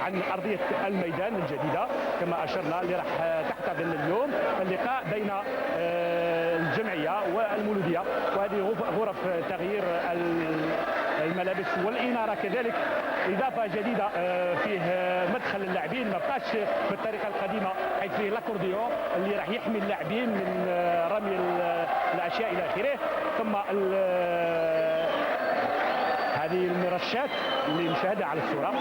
عن أرضية الميدان الجديدة كما أشرنا اللي راح تحتضن اليوم اللقاء بين الجمعية والمولودية، وهذه غرف تغيير الملابس والإنارة كذلك إضافة جديدة فيه مدخل اللاعبين، ما بقاش بالطريقة القديمة حيث فيه لاكورديون اللي راح يحمي اللاعبين من رمي الأشياء إلى آخره. ثم هذه المرشات اللي مشاهدة على الصورة،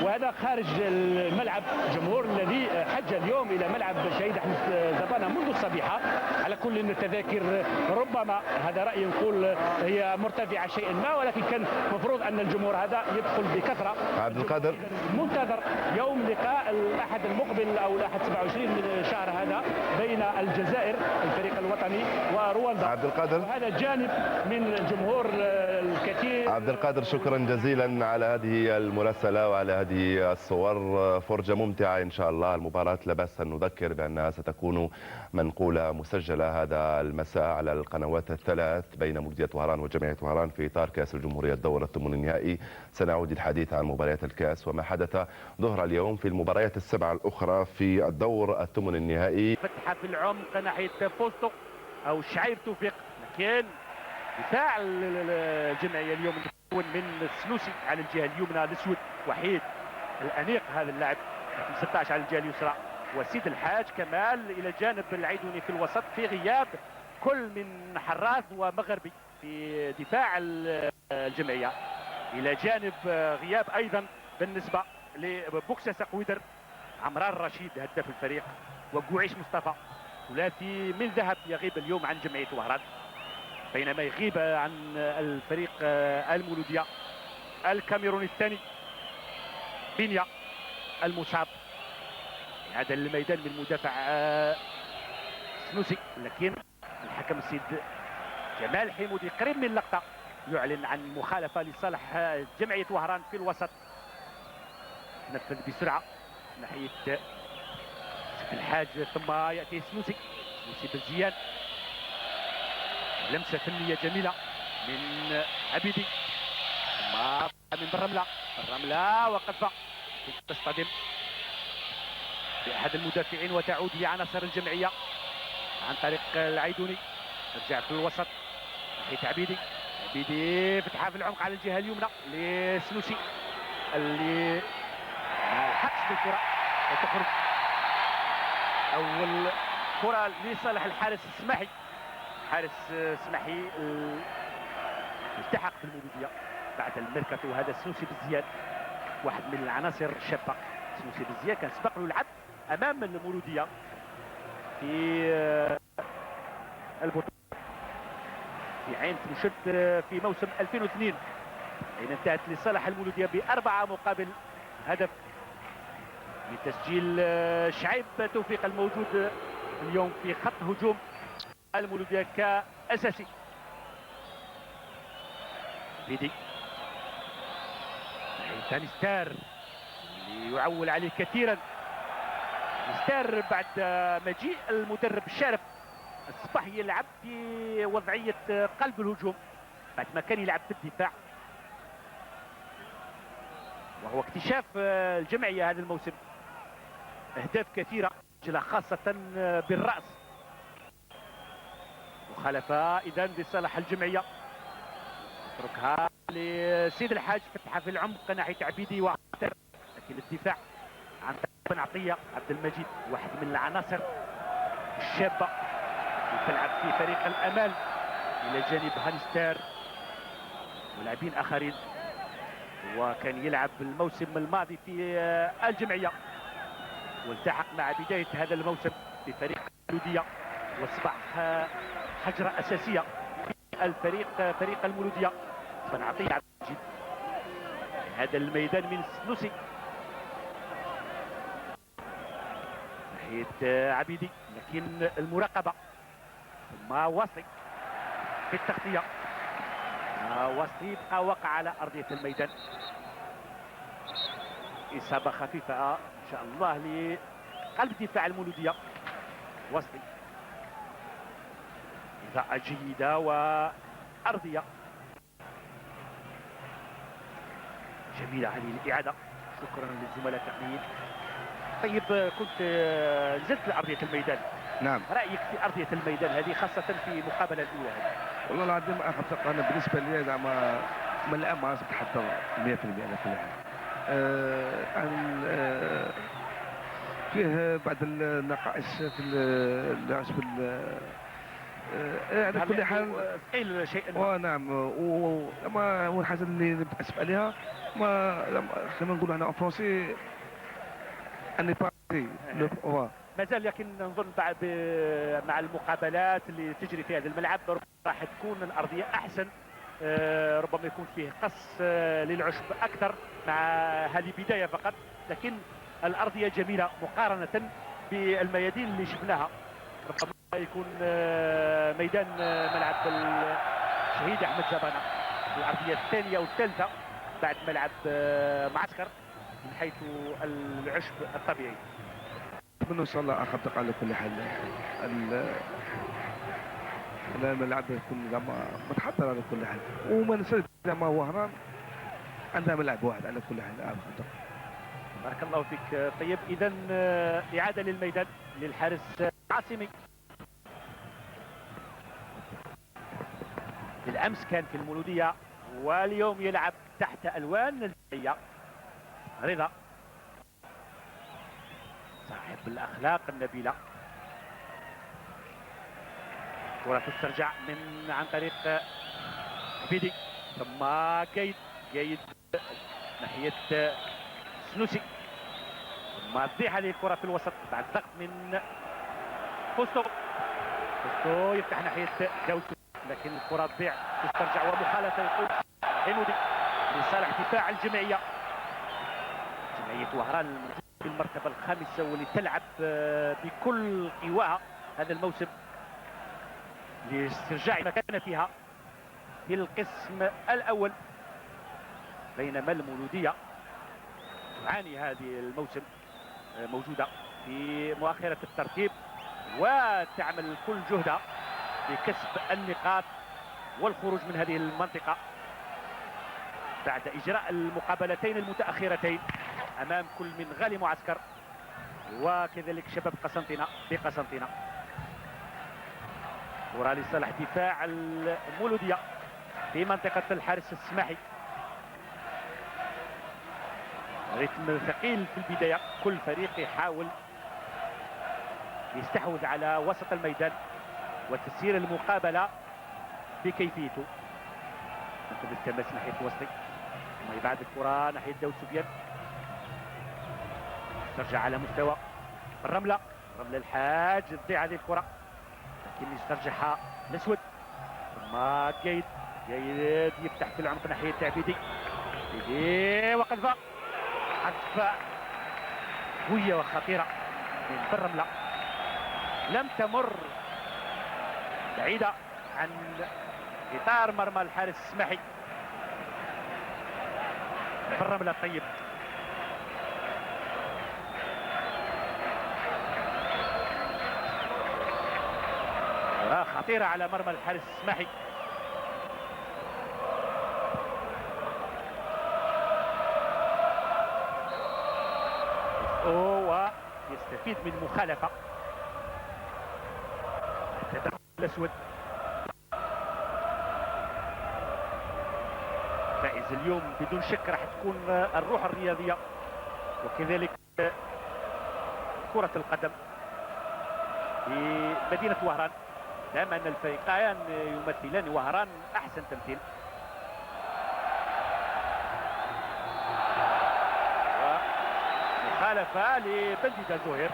وهذا خارج الملعب جمهور الذي حج اليوم إلى ملعب شهيد أحمد زبانة منذ الصبيحة. على كل التذاكر ربما هذا رأي نقول هي مرتفعة شيئا ما، ولكن كان المفروض أن الجمهور هذا يدخل بكثرة. عبد القادر منتظر يوم لقاء الأحد المقبل أو الأحد 27 من شهر هذا بين الجزائر الفريق الوطني ورواندا. عبد القادر، وهذا جانب من الجمهور الكثير. عبد القادر شكرا جزيلا على هذه المراسلة وعلى هذه الصور، فرجة ممتعة إن شاء الله. المباراة لا بأس أن نذكر بأنها ستكون منقولة مسجلة هذا المساء على القنوات الثلاث بين مولودية وهران وجمعية وهران في إطار كأس الجمهورية الدور الثمن النهائي. سنعود الحديث عن مباريات الكأس وما حدث ظهر اليوم في المباريات السبعة الأخرى في الدور الثمن النهائي. فتحة في العمق ناحية بوستو أو شعيب توفيق، لكن دفاع الجمعية اليوم مكون من السنوسي على الجهة اليمنى، الأسود وحيد الأنيق هذا اللاعب 16 على الجهة اليسرى، وسيد الحاج كمال إلى جانب العيدوني في الوسط في غياب كل من حراث ومغربي في دفاع الجمعية، إلى جانب غياب أيضا بالنسبة لبوكسة قويدر، عمران رشيد هداف الفريق، وقوعيش مصطفى ثلاثي من ذهب يغيب اليوم عن جمعية وهران، بينما يغيب عن الفريق المولودية الكاميروني الثاني بنيا المصاب. هذا الميدان من مدافع سنوسي، لكن الحكم السيد جمال حمودي قريب من اللقطة يعلن عن مخالفة لصالح جمعية وهران في الوسط. نفذ بسرعة ناحية سيد الحاج، ثم يأتي سنوسي بزيان، لمسة فنية جميلة من عبيدي، ثم من الرملة وقذفة تصطدم بأحد المدافعين وتعود لعناصر الجمعية عن طريق العيدوني. ترجع في الوسط ناحية عبيدي فتحها في العمق على الجهة اليمنى لسنوسي اللي حبس بالكرة وتخرج. أول كرة لصالح الحارس السماحي، حارس سماحي التحق بالمولودية بعد الميركاتو. هذا سنوسي بالزياد واحد من العناصر الشابة. سنوسي بالزياد كان سبق له العد امام المولودية في البطولة في عين تمشد في موسم 2002 حين انتهت لصالح المولودية ب4 مقابل هدف من تسجيل شعيب توفيق الموجود اليوم في خط هجوم المولودية كأساسي. بيدي ثاني ستار اللي يعول عليه كثيرا. ستار بعد مجيء المدرب الشارف اصبح يلعب في وضعية قلب الهجوم بعد ما كان يلعب في الدفاع، وهو اكتشاف الجمعية هذا الموسم. اهداف كثيرة خاصة بالرأس. مخالفة إذا لصالح الجمعية، يتركها لسيد الحاج، فتحها في العمق ناحية عبيدي وعطر، لكن الدفاع عن بن عطية عبد المجيد واحد من العناصر الشابة اللي تلعب في فريق الأمال إلى جانب هانستار ولاعبين آخرين، وكان يلعب الموسم الماضي في الجمعية والتحق مع بداية هذا الموسم في فريق المولودية واصبح حجرة أساسية في الفريق فريق المولودية. بن عطية عبد المجيد هذا الميدان من السنوسي ناحية عبيدي، لكن المراقبة ثم واصلي في التغطية. واصلي بقى وقع على أرضية الميدان. إصابة خفيفة إن شاء الله لقلب دفاع المولودية. واصلي إضاءة جيدة وأرضية جميلة. هذه الإعادة شكرا للزملاء التقنيين. طيب كنت نزلت لأرضية الميدان، نعم. رأيك في أرضية الميدان هذه خاصة في المقابلة الأولى هذه؟ والله العظيم انا بالنسبه لي زعما من الان ما تحضر 100% على كل حال. فيه بعض النقائص في على كل حال ثقيل شيئا. ونعم. وما هو الحاجه اللي نتاسف عليها ما كما نقولوا احنا فرونسي اني بارتي مازال، لكن نظن بعد مع المقابلات اللي تجري في هذا الملعب راح تكون الأرضية أحسن، ربما يكون فيه قص للعشب أكثر مع هذه بداية فقط، لكن الأرضية جميلة مقارنة بالميادين اللي شفناها. ربما يكون ميدان ملعب الشهيد أحمد زبانة الأرضية الثانية والثالثة بعد ملعب معسكر من حيث العشب الطبيعي. من شاء الله اخطط على كل حال الملعب يكون زعما متحضر على كل حال، وما ننساش زعما وهران عندها ملعب واحد على كل حال اخطط. بارك الله فيك. طيب اذا اعاده للميدان للحارس عاصمي. بالامس كان في المولوديه واليوم يلعب تحت الوان الجمعيه. رضا صاحب الاخلاق النبيله، كرة تسترجع عن طريق بيدي، ثم جيد ناحية سنوسي، ثم تضيع هذه الكرة في الوسط بعد ضغط من بوستو يفتح ناحية داود، لكن الكرة تضيع تسترجع ومخالفة يقول حمودي لصالح دفاع الجمعية. جمعية وهران في المرتبة الخامسة واللي تلعب بكل قواها هذا الموسم لاسترجاع مكانتها في القسم الأول، بينما المولودية تعاني هذه الموسم، موجودة في مؤخرة الترتيب وتعمل كل جهدها لكسب النقاط والخروج من هذه المنطقة بعد إجراء المقابلتين المتأخرتين أمام كل من غالي معسكر وكذلك شباب قسنطينة بقسنطينة. كرة لصالح دفاع المولودية في منطقة الحارس السماحي. رتم ثقيل في البداية، كل فريق يحاول يستحوذ على وسط الميدان وتسيير المقابلة بكيفيته. ناخذ التماس ناحية الوسطي ثم يبعد الكرة ناحية داود سفيان، ترجع على مستوى الرملة الحاج، تضيع هذه الكرة لكن يسترجعها الاسود، ثم جيد يفتح في العمق ناحية عبيدي وقذفة قذفة قوية وخطيرة من الرملة، لم تمر بعيدة عن إطار مرمى الحارس السماحي في الرملة. طيب خطيرة على مرمى الحارس السماحي. ويستفيد من مخالفة التدخل الأسود. فائز اليوم بدون شك راح تكون الروح الرياضية وكذلك كرة القدم في مدينة وهران، دام أن الفريقان يمثلان وهران أحسن تمثيل. ومخالفة لبنديدة زهير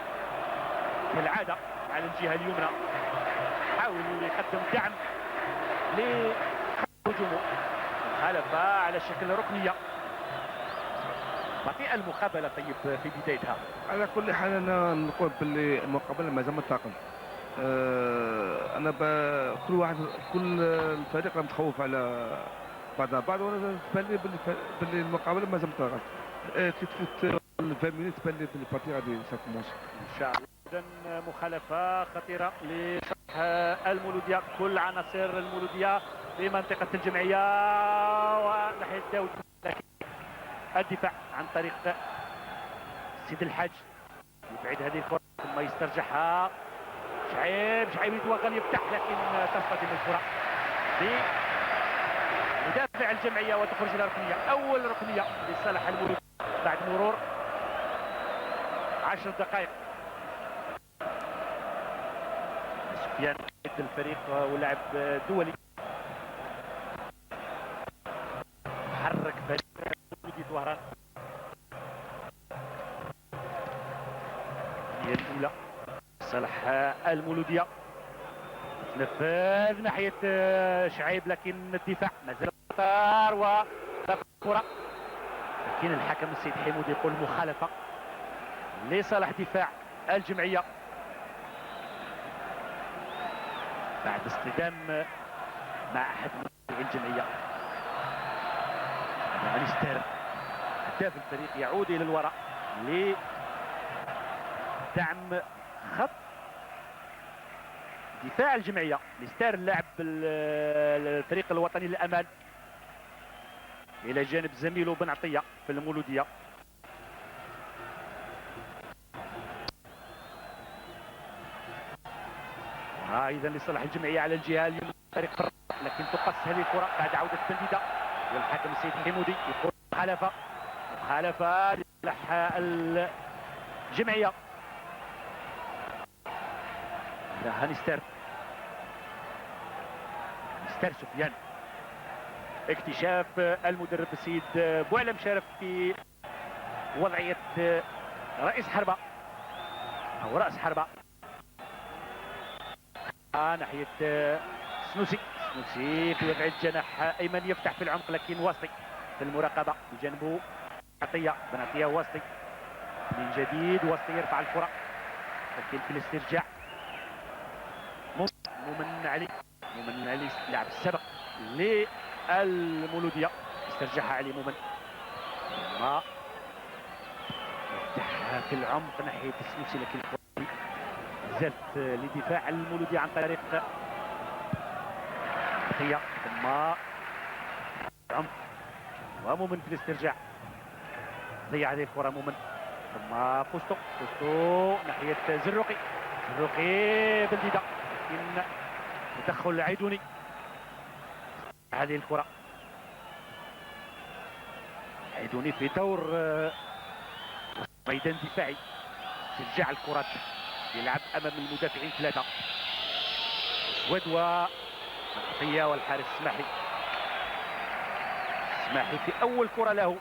كالعادة على الجهة اليمنى، حاول يقدم دعم لهجومه، مخالفة على شكل ركنية. بطيئة المقابلة طيب في بدايتها. على كل حال انا نقول باللي المقابله مازال ما تاقم. انا كل الفريق متخوف على بعض وانا بالي باللي المقابله مازال ما تاقم. تفوت 20 مينيت باللي البارتي غادي تكمل ان شاء الله. اذا مخالفه خطيره لصالح المولوديه، كل عناصر المولوديه في منطقه الجمعيه وناحيه داود، الدفاع عن طريق سيد الحاج يبعد هذه الكرة ثم يسترجعها شعيب يتوغل يفتح لكن تصطدم الكرة بمدافع الجمعية وتخرج إلى ركنية. أول ركنية لصالح المولودية بعد مرور 10 دقائق. سفيان الفريق ولاعب دولي حرك فريق المولودية وهران. هي الأولى صالح المولودية نفاذ ناحية شعيب لكن الدفاع مازال خطر ورفع الكرة لكن الحكم السيد حمودي يقول مخالفة لصالح دفاع الجمعية بعد اصطدام مع أحد مدافعي الجمعية. أليستير هداف الفريق يعود إلى الوراء لدعم خط دفاع الجمعية. أليستير اللاعب الفريق الوطني للأمان إلى جانب زميله بن عطية في المولودية. إذا لصالح الجمعية على الجهة اليمنى فريق لكن تقص هذه الكرة بعد عودة بنديدة والحكم السيد حمودي يقول مخالفة لصالح الجمعية. هانيستر سفيان اكتشاف المدرب السيد بوعلم شرف في وضعية رئيس حربة أو رأس حربة ناحية سنوسي في وضع الجناح أيمن يفتح في العمق لكن واسطي في المراقبة بجانبه بن عطية واسطي من جديد واسطي يرفع الكرة لكن في الاسترجاع مؤمن علي لاعب السبق للمولودية استرجعها علي مؤمن ما يفتحها في العمق ناحية السنوسي لكن زلت لدفاع المولودية عن طريق خيا ثم عمق ومؤمن في الاسترجاع ضيع هذه الكرة مؤمن ثم فوستو ناحية زروقي بنديدة لكن تدخل العيدوني هذه الكرة عيدوني في دور ميدان دفاعي استرجاع الكرة يلعب امام المدافعين 3 سويد وعطية والحارس اسماحي في اول كرة له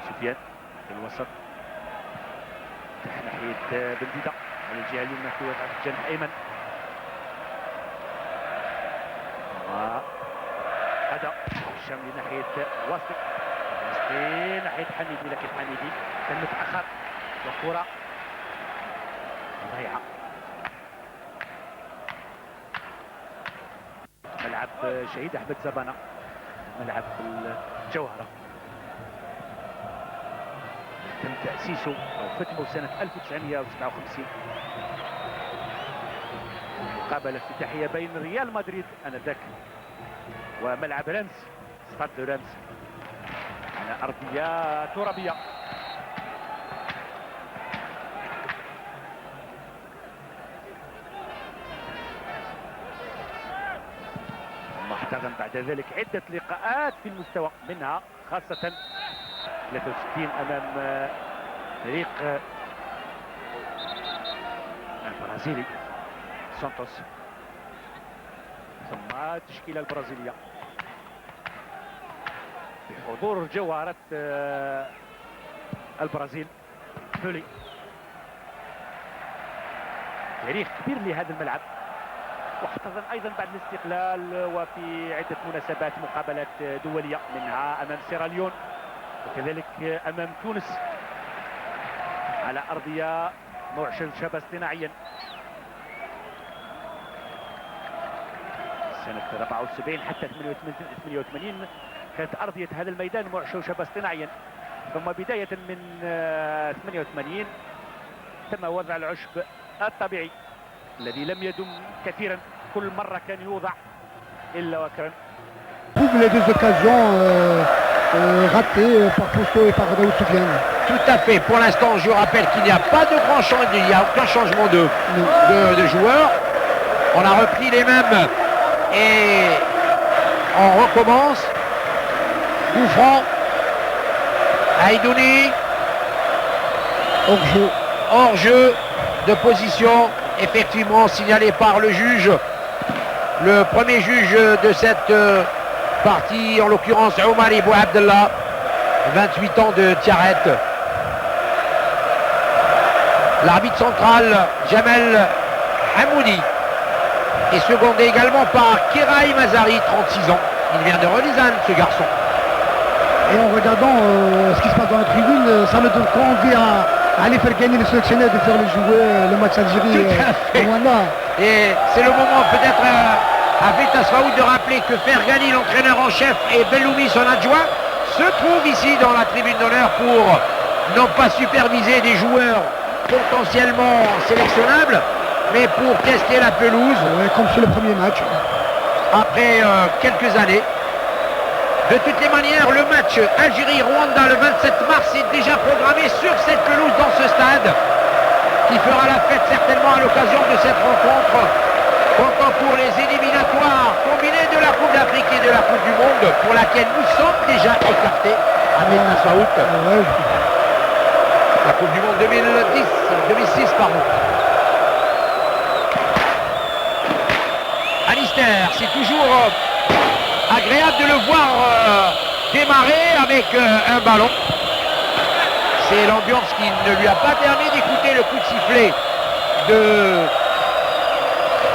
سفيان في الوسط ناحية بنديدة على الجهة اليمنى في وضع الجناح الايمن هذا الشاملي ناحية واسطي ناحية حميدي لكن حميدي كان متأخر والكرة ضيعة. ملعب شهيد أحمد زبانة ملعب الجوهرة تم تأسيسه أو فتحه سنة 1957 مقابلة افتتاحية بين ريال مدريد آنذاك وملعب رامز ستاد رامز على أرضية ترابية. ثم احتضن بعد ذلك عدة لقاءات في المستوى منها خاصة 63 أمام فريق البرازيلي سانتوس ثم التشكيلة البرازيلية بحضور جوهرة البرازيل بولي. تاريخ كبير لهذا الملعب واحتضن ايضا بعد الاستقلال وفي عدة مناسبات مقابلات دولية منها امام سيراليون وكذلك امام تونس على ارضية معشبة اصطناعيا سنة 74 حتى 88 كانت أرضية هذا الميدان معشوشة اصطناعيا ثم بداية من 88 تم وضع العشب الطبيعي الذي لم يدم كثيرا كل مرة كان يوضع إلا وكرا. Trouve les deux occasions ratées par Posto et par Daoud Soufiane. Tout à fait. Pour l'instant, je rappelle qu'il n'y a pas de grand changement, il n'y a aucun changement de joueurs. On a repris les mêmes et on recommence. Coup franc. Aïdouni. Hors-jeu. Hors-jeu de position, effectivement signalé par le juge. Le premier juge de cette partie, en l'occurrence Omar Ibou Abdallah, 28 ans de Tiaret. L'arbitre central, Jamel Hamoudi, est secondé également par Keraï Mazari, 36 ans. Il vient de Relizane, ce garçon. Et en regardant ce qui se passe dans la tribune, ça me donne pas envie à aller faire gagner les sélectionneurs de faire jouer le match Algérie. Tout à fait. Et c'est le moment peut-être à Beta Sfaoud de rappeler que Fergani, l'entraîneur en chef, et Belloumi, son adjoint, se trouvent ici dans la tribune d'honneur pour non pas superviser des joueurs potentiellement sélectionnables, mais pour tester la pelouse. Ouais, comme sur le premier match. Après quelques années. De toutes les manières, le match Algérie-Rwanda le 27 mars est déjà programmé sur cette pelouse dans ce stade, qui fera la fête certainement à l'occasion de cette rencontre, comptant pour les éliminatoires combinés de la Coupe d'Afrique et de la Coupe du Monde, pour laquelle nous sommes déjà écartés à Saoud. La Coupe du Monde 2006, pardon. Alistair, c'est toujours agréable de le voir démarrer avec un ballon. C'est l'ambiance qui ne lui a pas permis d'écouter le coup de sifflet de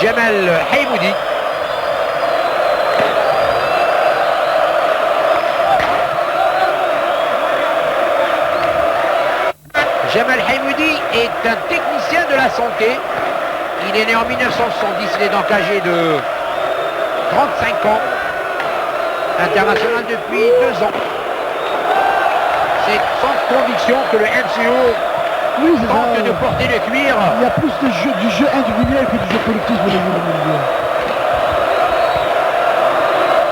Jamel Hamoudi. Jamel Hamoudi est un technicien de la santé. Il est né en 1970, il est donc âgé de 35 ans. International depuis 2 ans. C'est sans conviction que le MCO tente de porter le cuir. Il y a plus du jeu individuel que du jeu collectif.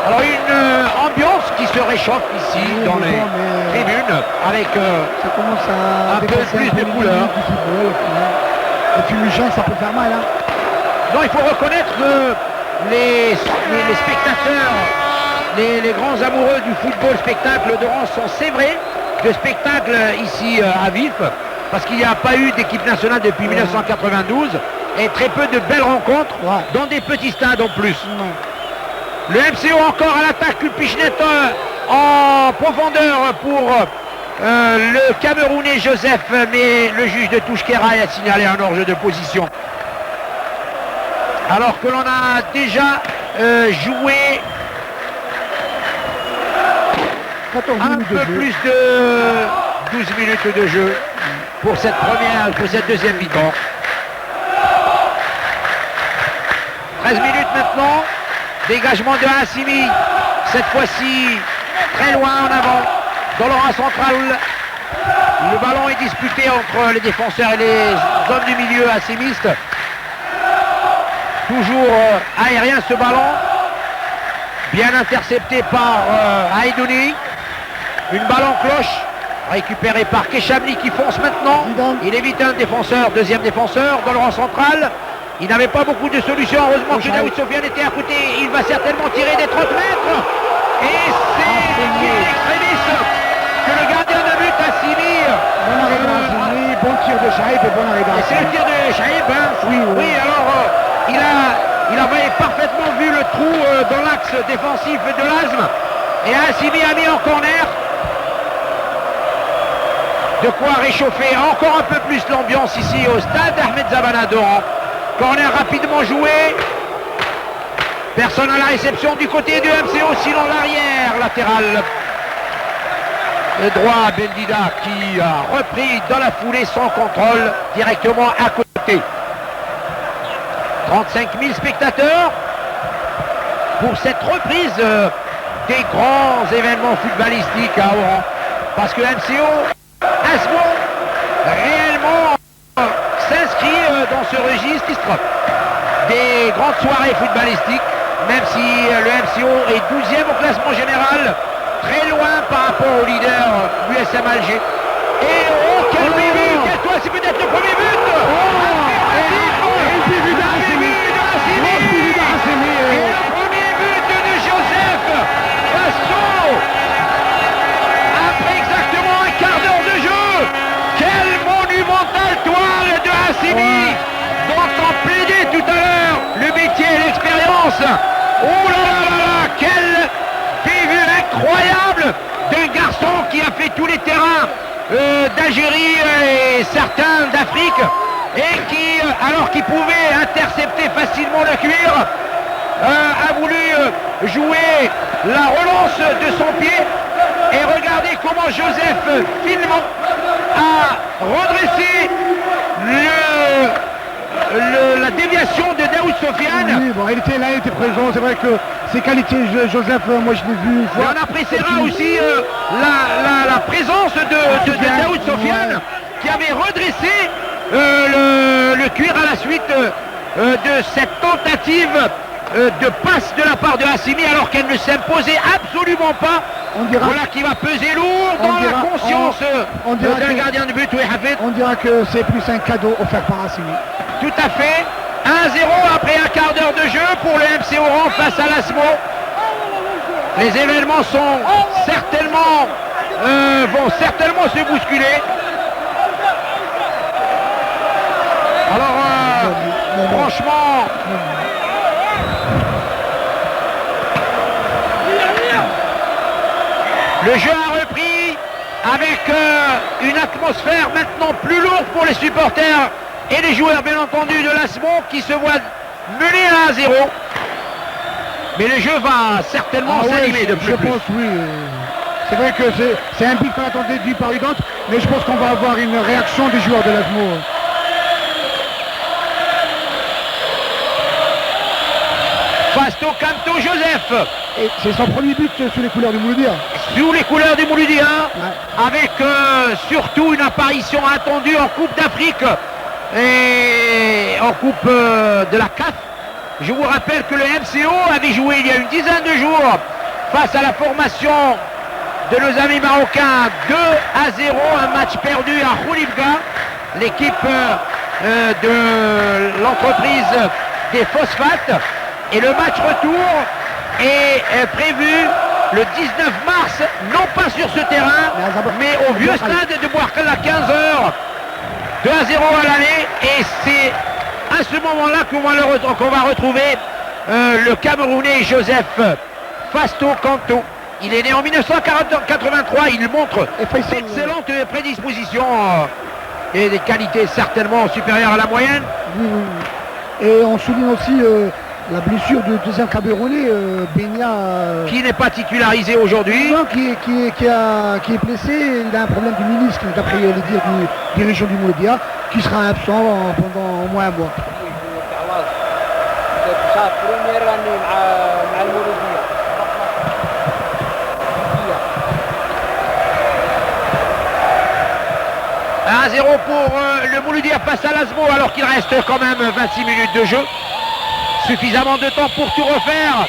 Alors une ambiance qui se réchauffe ici dans les tribunes avec ça commence à un peu plus de couleurs. Et puis le jeu, ça peut faire mal. Non, il faut reconnaître que les spectateurs, les grands amoureux du football spectacle de rang sont sévrés de spectacle ici à Vif, parce qu'il n'y a pas eu d'équipe nationale depuis 1992 et très peu de belles rencontres dans des petits stades en plus. Le MCO encore à l'attaque, Kulpichnet en profondeur pour le Camerounais Joseph, mais le juge de Touchkera a signalé un hors-jeu de position. Alors que l'on a déjà joué un peu plus de 12 minutes de jeu pour cette deuxième mi-temps. 13 minutes maintenant. Dégagement de Hassimi. Cette fois-ci très loin en avant. Dans l'aura central. Le ballon est disputé entre les défenseurs et les hommes du milieu hassimistes. Toujours aérien ce ballon. Bien intercepté par Aïdouni. Une balle en cloche, récupérée par Keshamli qui fonce maintenant. Il évite un défenseur, deuxième défenseur dans le rang central. Il n'avait pas beaucoup de solutions. Heureusement que Daoud Sofiane était à côté. Il va certainement tirer des 30 mètres. Et c'est l'extrémiste que le gardien de but a signé. Bon tir de Chaïb et bon arrêt. C'est le tir de Chaïb. Hein. Oui, alors il avait parfaitement vu le trou dans l'axe défensif de l'Asm. Et Hassimi a mis en corner. De quoi réchauffer encore un peu plus l'ambiance ici au stade Ahmed Zabana d'Oran. Corner rapidement joué. Personne à la réception du côté du MCO, sinon l'arrière latéral. Le droit Bendida qui a repris dans la foulée sans contrôle directement à côté. 35 000 spectateurs pour cette reprise des grands événements footballistiques à Oran. Parce que MCO Asmo réellement s'inscrit dans ce registre des grandes soirées footballistiques, même si le MCO est 12e au classement général, très loin par rapport au leader l'USM Alger. Et oh, quel but! Toi, c'est peut-être le premier but! Dont on plaidait tout à l'heure le métier et l'expérience. Oh là là là là, quel début incroyable d'un garçon qui a fait tous les terrains d'Algérie et certains d'Afrique et qui, alors qu'il pouvait intercepter facilement le cuir, a voulu jouer la relance de son pied. Et regardez comment Joseph Filmon a redressé la déviation de Daoud Sofiane. Oui, bon, il était là, il était présent. C'est vrai que ses qualités, Joseph, moi je l'ai vu. Et on appréciera aussi la présence de Daoud Sofiane qui avait redressé le cuir à la suite de cette tentative de passe de la part de Hassimi alors qu'elle ne s'imposait absolument pas. Voilà qui va peser lourd dans la conscience d'un gardien de but. On dira que c'est plus un cadeau offert par Hassimi. Tout à fait. 1-0 après un quart d'heure de jeu pour le MC Oran face à l'ASMO. Les événements vont certainement se bousculer. Alors franchement, le jeu a repris avec une atmosphère maintenant plus lourde pour les supporters et les joueurs bien entendu de l'ASMO qui se voient mener à 1-0. Mais le jeu va certainement s'animer de plus. Je pense, oui. C'est vrai que c'est un but qu'on attendait du par Udante, mais je pense qu'on va avoir une réaction des joueurs de l'ASMO. Fasto Canto Joseph. Et c'est son premier but sous les couleurs du Mouloudia. Sous les couleurs du Mouloudia, ouais. Avec surtout une apparition attendue en Coupe d'Afrique et en Coupe de la CAF. Je vous rappelle que le MCO avait joué il y a une dizaine de jours face à la formation de nos amis marocains 2-0, un match perdu à Khoulibga, l'équipe de l'entreprise des phosphates. Et le match retour est prévu le 19 mars, non pas sur ce terrain, mais au vieux stade de Bouarkal à 15h. 2-0 à l'aller, et c'est à ce moment-là qu'on va retrouver le Camerounais Joseph Fasto Canto. Il est né en 1983, il montre d'excellentes prédispositions et des qualités certainement supérieures à la moyenne. Oui. Et on souligne aussi la blessure du deuxième Camerounais, Benia. Qui n'est pas titularisé aujourd'hui. Non, qui est blessé, il a un problème du ministre, d'après les dires du dirigeant du Mouloudia, qui sera absent pendant au moins un mois. 1-0 pour le Mouloudia face à l'ASMO alors qu'il reste quand même 26 minutes de jeu. Suffisamment de temps pour tout refaire.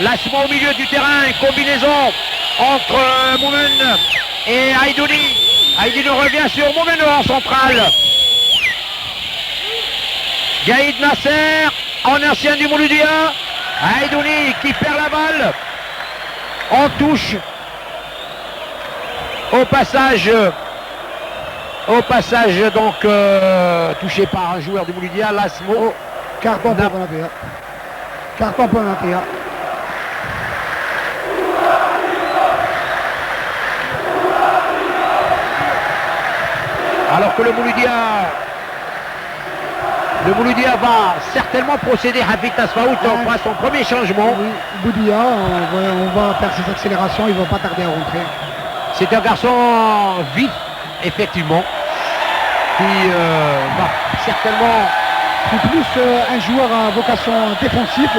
L'ASMO au milieu du terrain, une combinaison entre Moumen et Aïdouni. Aïdouni revient sur Moumen en centrale. Gaïd Nasser, en ancien du Mouloudia. Aïdouni qui perd la balle. En touche. Au passage donc touché par un joueur du Mouloudia, l'ASMO. Carton pour Benatia. Carton pour Benatia. Alors que le Mouloudia va certainement procéder à Tasfaout à son premier changement. Oui, Boudia, on va faire ses accélérations, il ne va pas tarder à rentrer. C'est un garçon vif, effectivement, qui va certainement... C'est plus un joueur à vocation défensive.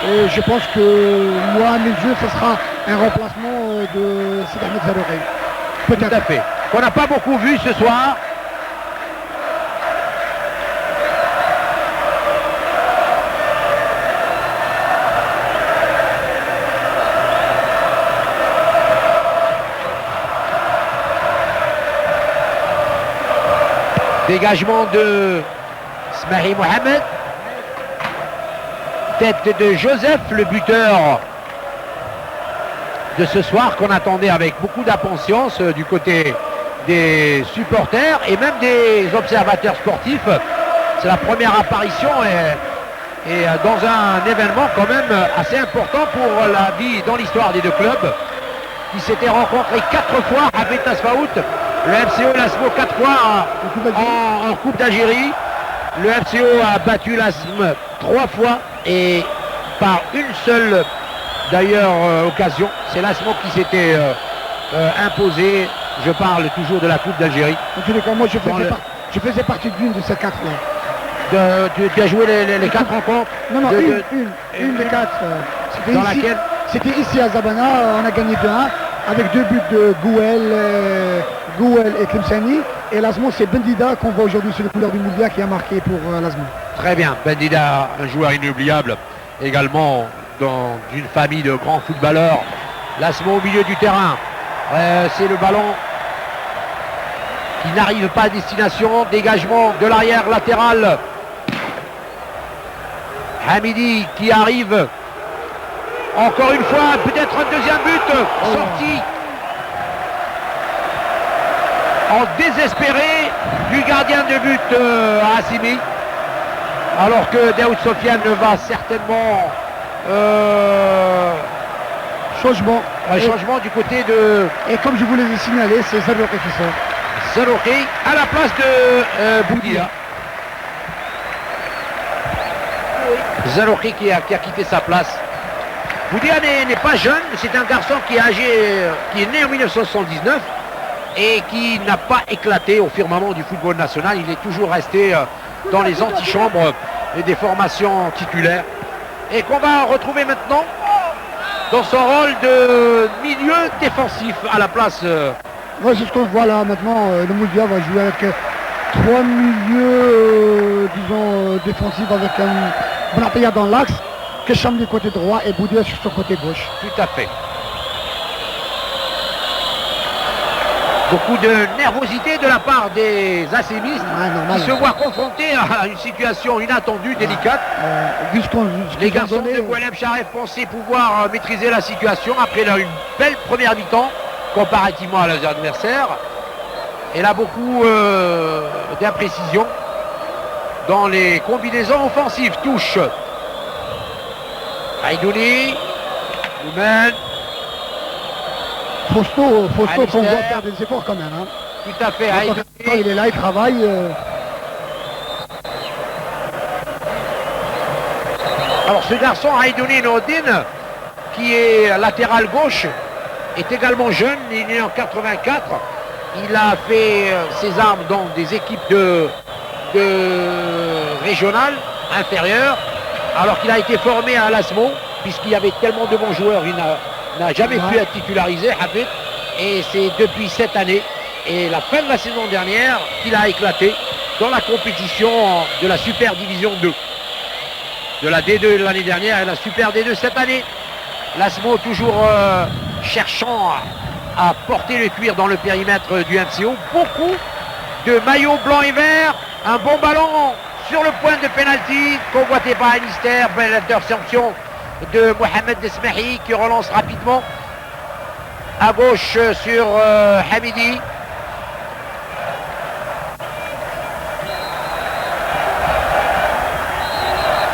Et je pense que moi, à mes yeux, ce sera un remplacement de Sidahmed Zaloré. Peut-être. Tout à fait. Qu'on n'a pas beaucoup vu ce soir. Dégagement de Smahi Mohamed. Tête de Joseph, le buteur de ce soir, qu'on attendait avec beaucoup d'impatience du côté des supporters et même des observateurs sportifs. C'est la première apparition et dans un événement quand même assez important pour la vie dans l'histoire des deux clubs qui s'étaient rencontrés 4 fois à Betasfaout. Le FCO l'ASMO 4 fois en Coupe d'Algérie. Le FCO a battu l'ASM 3 fois et par une seule d'ailleurs occasion. C'est l'ASMO qui s'était imposé. Je parle toujours de la Coupe d'Algérie. En tous les cas, moi je faisais partie d'une de ces 4 là. Tu as joué les 4 rencontres? Non, une des 4. Dans laquelle c'était ici à Zabana, on a gagné 2-1 avec 2 buts de Gouel et Klemsani. Et l'Asmo, c'est Bendida qu'on voit aujourd'hui sur les couleurs du Moulia qui a marqué pour l'Asmo. Très bien, Bendida, un joueur inoubliable, également dans une famille de grands footballeurs. L'Asmo au milieu du terrain, c'est le ballon qui n'arrive pas à destination. Dégagement de l'arrière latéral. Hamidi qui arrive. Encore une fois, peut-être un deuxième but. Sorti en désespéré du gardien de but Assimi. Alors que Daoud Sofiane va certainement changement du côté de... Et comme je vous l'ai signalé, c'est Zarouki qui sort. Zarouki à la place de Boudia. Zarouki qui a quitté sa place. Boudia n'est pas jeune, c'est un garçon qui est né en 1979 et qui n'a pas éclaté au firmament du football national. Il est toujours resté dans les antichambres et des formations titulaires. Et qu'on va retrouver maintenant dans son rôle de milieu défensif à la place. Ouais, c'est ce qu'on voit là maintenant. Le Moulia va jouer avec 3 milieux, défensifs avec un Benatia dans l'axe, Kesham du côté droit et Boudia sur son côté gauche. Tout à fait. Beaucoup de nervosité de la part des ACMistes qui se voient confrontés à une situation inattendue, délicate. Les garçons de Boualem Charef pensaient pouvoir maîtriser la situation après une belle première mi-temps comparativement à leurs adversaires. Et là, beaucoup d'imprécisions dans les combinaisons offensives. Touche. Aïdouni. Noumen. Fausto qu'on voit faire des efforts quand même. Hein. Tout à fait. Quand il est là, il travaille. Alors ce garçon, Aïdouni Nourdine, qui est latéral gauche, est également jeune. Il est né en 84. Il a fait ses armes dans des équipes de régionales inférieures, alors qu'il a été formé à l'ASMO, puisqu'il y avait tellement de bons joueurs, il n'a jamais pu être titularisé, Habib. Et c'est depuis cette année et la fin de la saison dernière qu'il a éclaté dans la compétition de la Super Division 2. De la D2 l'année dernière et la Super D2 cette année. L'ASMO toujours cherchant à porter le cuir dans le périmètre du MCO. Beaucoup de maillots blancs et verts. Un bon ballon sur le point de pénalty convoité par Alister. Belle interception de Mohamed Desmahi qui relance rapidement à gauche sur Hamidi.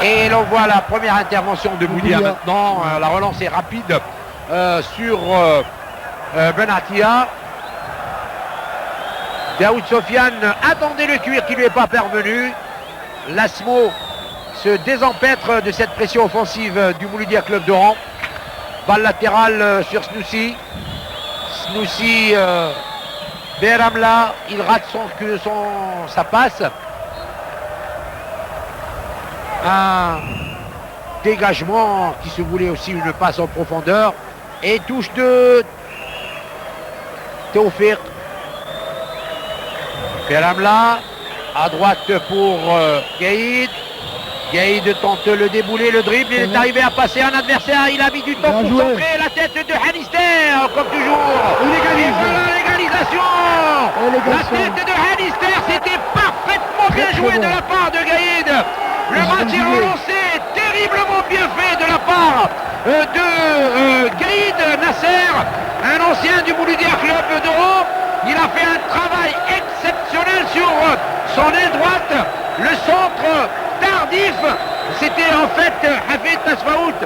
Et l'on voit la première intervention de Boudia maintenant. La relance est rapide sur Benatia. Daoud Sofiane attendait le cuir qui ne lui est pas parvenu. L'ASMO se désempêtre de cette pression offensive du Mouloudia Club d'Oran. Balle latérale sur Snoussi. Snoussi, Beramla, il rate sa passe. Un dégagement qui se voulait aussi une passe en profondeur. Et touche de Théophile. Beramla, à droite pour Gaïd. Gaïd tente le déboulé, le dribble, il est arrivé à passer un adversaire, il a mis du temps pour centrer la tête de Hanister, comme toujours. Et voilà l'égalisation. La tête de Hanister, c'était parfait. bien très joué bon. de la part de Gaïd. Le Ils ont match est joué. relancé, terriblement bien fait de la part de Gaïd Nasser, un ancien du Mouloudia Club d'Oran. Il a fait un travail exceptionnel sur son aile droite. Le centre tardif, c'était en fait Hafid Tasfaout.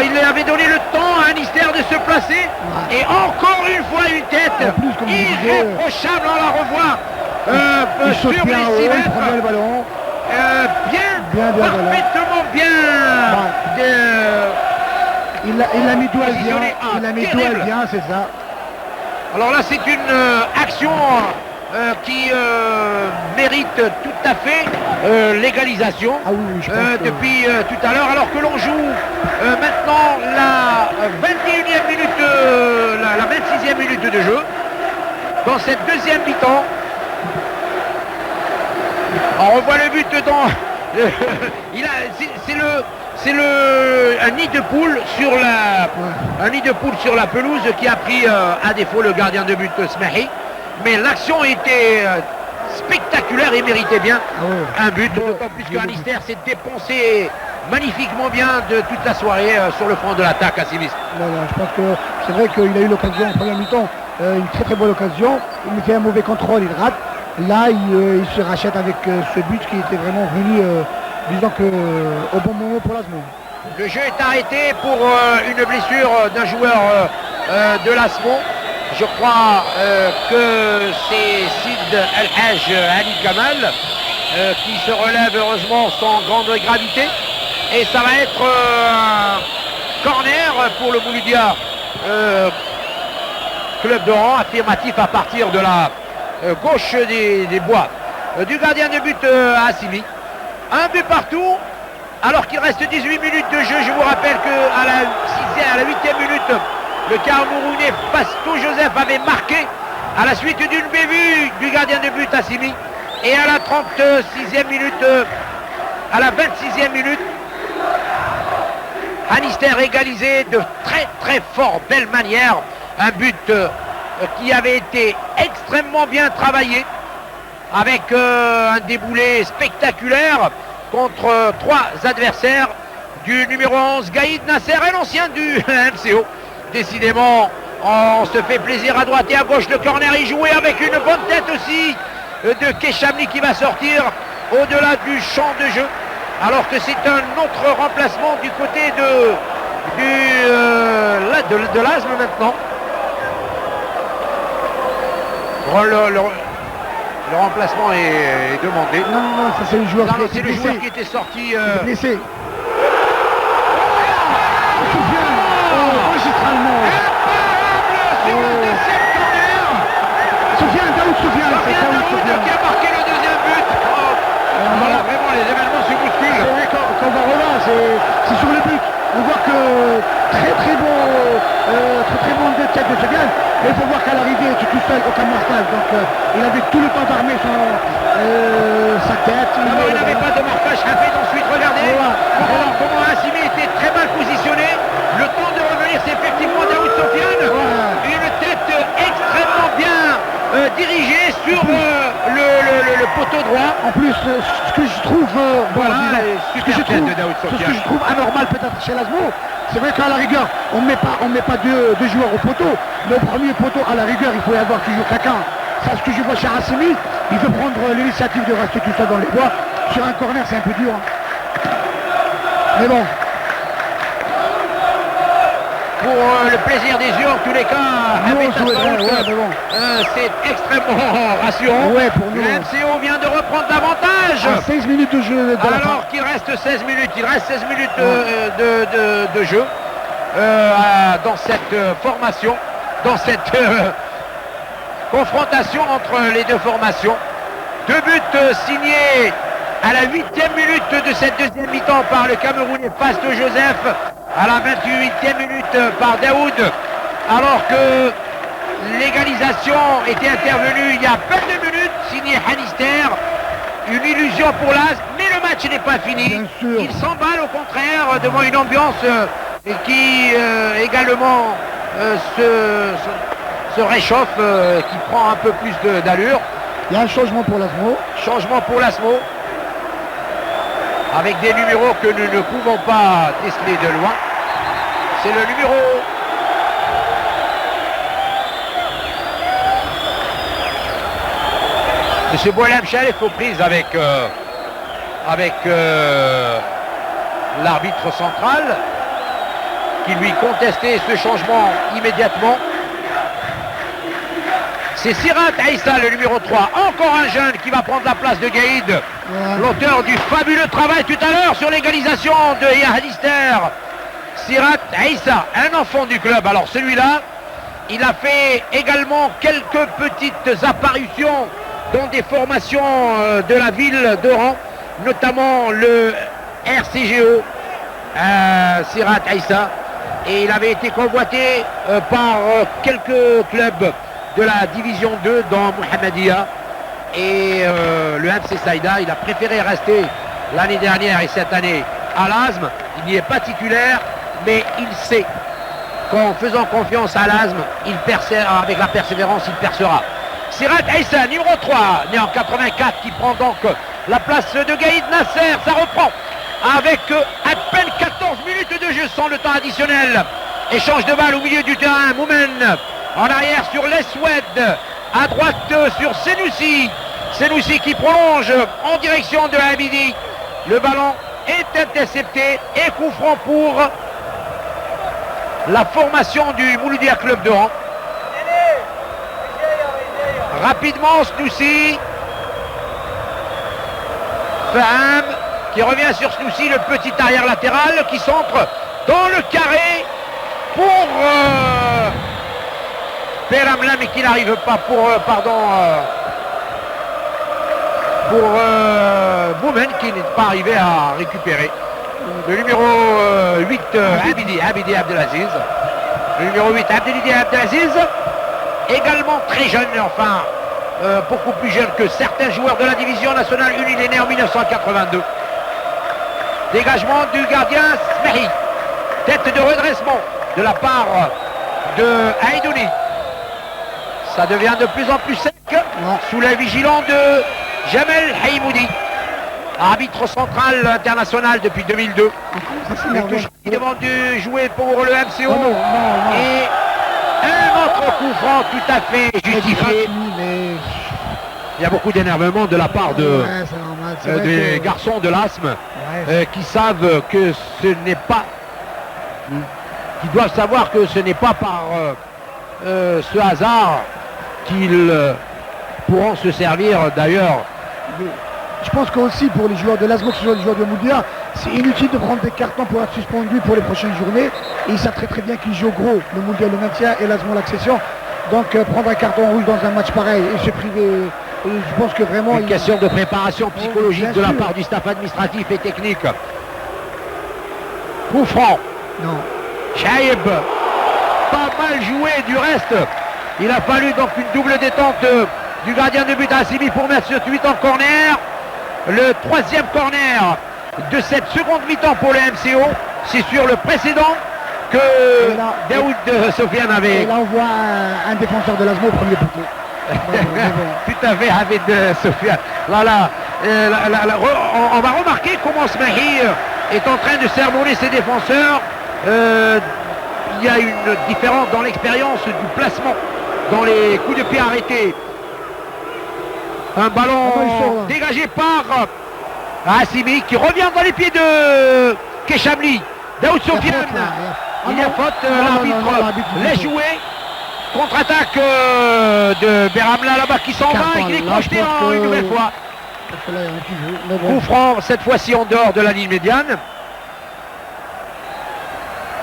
Il avait donné le temps à Anister de se placer. Ouais. Et encore une fois une tête En plus, comme je disais, irréprochable, on la revoit Il sur saute bien les haut, 6 il mètres. prend bien le ballon. Bien, Parfaitement bien. Il a mis doigt bien. Positionné. Ah, Il a mis terrible. doigt bien, c'est ça. Alors là, c'est une action qui mérite tout à fait l'égalisation Ah oui, je pense que... depuis tout à l'heure, alors que l'on joue maintenant la 21e minute, la 26e minute de jeu. Dans cette deuxième mi-temps, on revoit le but dans... C'est un nid de poule sur la pelouse qui a pris à défaut le gardien de but Smahi. Mais l'action était spectaculaire et méritait bien Ah ouais. un but. D'autant plus que Anister s'est dépensé magnifiquement bien de toute la soirée sur le front de l'attaque à Silis. Voilà, je pense que c'est vrai qu'il a eu l'occasion en première mi-temps, une très très bonne occasion. Il fait un mauvais contrôle, il rate. Là, il se rachète avec ce but qui était vraiment venu, disons que au bon moment pour l'Asmo. Le jeu est arrêté pour une blessure d'un joueur de l'Asmo. Je crois que c'est Sid El-Haj Ali Kamal qui se relève heureusement sans grande gravité. Et ça va être un corner pour le Mouloudia Club d'Oran, affirmatif à partir de la gauche des bois du gardien de but Assimi. Un but partout. Alors qu'il reste 18 minutes de jeu, je vous rappelle qu'à la 8e minute, le Camerounais Pasto Joseph avait marqué à la suite d'une bévue du gardien de but Assimi. Et à la 36e minute, à la 26e minute, Anister égalisé de très très fort belle manière. Un but qui avait été extrêmement bien travaillé avec un déboulé spectaculaire contre trois adversaires du numéro 11 Gaïd Nasser et l'ancien du MCO. Décidément, on se fait plaisir à droite et à gauche. Le corner est joué avec une bonne tête aussi de Keshamli qui va sortir au-delà du champ de jeu. Alors que c'est un autre remplacement du côté de l'Asme maintenant. Le remplacement est demandé. Non, ça c'est le joueur Non, qui c'est est le blessé. joueur qui était sorti. Blessé. Soufiane, magistralement. Sur le deuxième corner. Soufiane, Sofiane c'est Daoud Daoud Soufiane. qui a marqué le deuxième but. Voilà, vraiment les événements se bousculent. C'est vrai quand on va revoir, c'est sur le but. On voit que très très bon de tête de Soufiane. Mais il faut voir qu'à l'arrivée, il était tout seul, aucun marquage. Donc il avait tout le temps d'armer sa tête. D'abord, il n'avait pas de marquage Hafid. Ensuite, regardez comment Assimi était très mal positionné. Le temps de revenir, c'est effectivement Daoud Sofiane. Une tête extrêmement bien dirigée sur le poteau droit. En plus, ce que je trouve, ce que je trouve anormal peut-être chez Lasmo, c'est vrai qu'à la rigueur, on met pas deux joueurs au poteau. Le premier poteau, à la rigueur, il faut y avoir toujours quelqu'un. Ça, ce que je vois chez Assimi, il veut prendre l'initiative de rester tout seul dans les bois. Sur un corner, c'est un peu dur. Mais bon. Pour le plaisir des yeux, en tous les cas, c'est extrêmement rassurant. Ouais, pour nous. Le MCO vient de reprendre davantage. À 16 minutes de jeu. Alors qu'il reste 16 minutes, il reste 16 minutes de jeu dans cette formation, dans cette confrontation entre les deux formations. Deux buts signés à la 8e minute de cette deuxième mi-temps par le Camerounais Pasto Joseph, à la 28e minute par Daoud, alors que l'égalisation était intervenue il y a peu de minutes, signé Anister. Une illusion pour l'As, mais le match n'est pas fini. Il s'emballe au contraire devant une ambiance qui également se réchauffe, qui prend un peu plus d'allure. Il y a un changement pour l'Asmo. Changement pour l'Asmo. Avec des numéros que nous ne pouvons pas déceler de loin. C'est le numéro... Monsieur Boualem Chalef aux prises avec l'arbitre central qui lui contestait ce changement immédiatement. C'est Sirat Aïssa, le numéro 3, encore un jeune qui va prendre la place de Gaïd, l'auteur du fabuleux travail tout à l'heure sur l'égalisation de Yahdister. Sirat Aïssa, un enfant du club. Alors celui-là, il a fait également quelques petites apparitions dans des formations de la ville d'Oran, notamment le RCGO, Sirat Aïssa. Et il avait été convoité par quelques clubs de la division 2 dans Mohamedia. Et le MC Saïda, il a préféré rester l'année dernière et cette année à l'ASM. Il n'y est pas titulaire, mais il sait qu'en faisant confiance à l'ASM, avec la persévérance, il percera. Sirat Aïssa, numéro 3, né en 84, qui prend donc la place de Gaïd Nasser. Ça reprend avec à peine 14 minutes de jeu sans le temps additionnel. Échange de balles au milieu du terrain. Moumen en arrière sur Leswed. À droite sur Senoussi. Senoussi qui prolonge en direction de Abidi. Le ballon est intercepté et coup franc pour la formation du Mouloudia Club d'Oran. Rapidement, Senoussi. Faham qui revient sur Senoussi, le petit arrière latéral qui centre dans le carré pour Peramla, mais qui n'arrive pas pour Boumen qui n'est pas arrivé à récupérer. Le numéro 8, Abidi Abdelaziz. Le numéro 8, Abdelaziz Abdelaziz, également très jeune, enfin beaucoup plus jeune que certains joueurs de la division nationale 1. Il est né en 1982. Dégagement du gardien Smehi. Tête de redressement de la part de Aïdouni. Ça devient de plus en plus sec sous la vigilance de Jamel Haïmoudi, arbitre central international depuis 2002. Il demande de jouer pour le MCO. Et un autre coup franc tout à fait justifié. Il y a beaucoup d'énervement de la part des garçons de l'ASM qui savent que ce n'est pas... qui doivent savoir que ce n'est pas par ce hasard qu'ils pourront se servir d'ailleurs. Je pense qu'aussi pour les joueurs de l'ASMO, que ce soit les joueurs de Mouloudia, c'est inutile de prendre des cartons pour être suspendu pour les prochaines journées. Et ils savent très très bien qu'ils jouent gros, le Mouloudia le maintien et l'ASMO l'accession. Donc prendre un carton rouge dans un match pareil et se priver, je pense que vraiment... Une question de préparation psychologique de la part du staff administratif et technique. Coup franc. Non. Chaïb, pas mal joué du reste. Il a fallu donc une double détente du gardien de but Assimi pour mettre ce 8 en corner. Le troisième corner de cette seconde mi-temps pour le MCO. C'est sur le précédent que Daoud Sofiane avait... Et là on voit un défenseur de l'ASMO au premier poteau. Tout à fait, David Sofiane. Voilà. On va remarquer comment Smahi est en train de sermonner ses défenseurs. Il y a une différence dans l'expérience du placement, dans les coups de pied arrêtés. Un ballon dégagé par Assimi qui revient dans les pieds de Keshamli. Daoud Sofiane. Il y a faute, l'arbitre l'a joué. Contre-attaque de Beramla là-bas qui s'en va et qui est crocheté une nouvelle fois. Coup franc, cette fois-ci en dehors de la ligne médiane.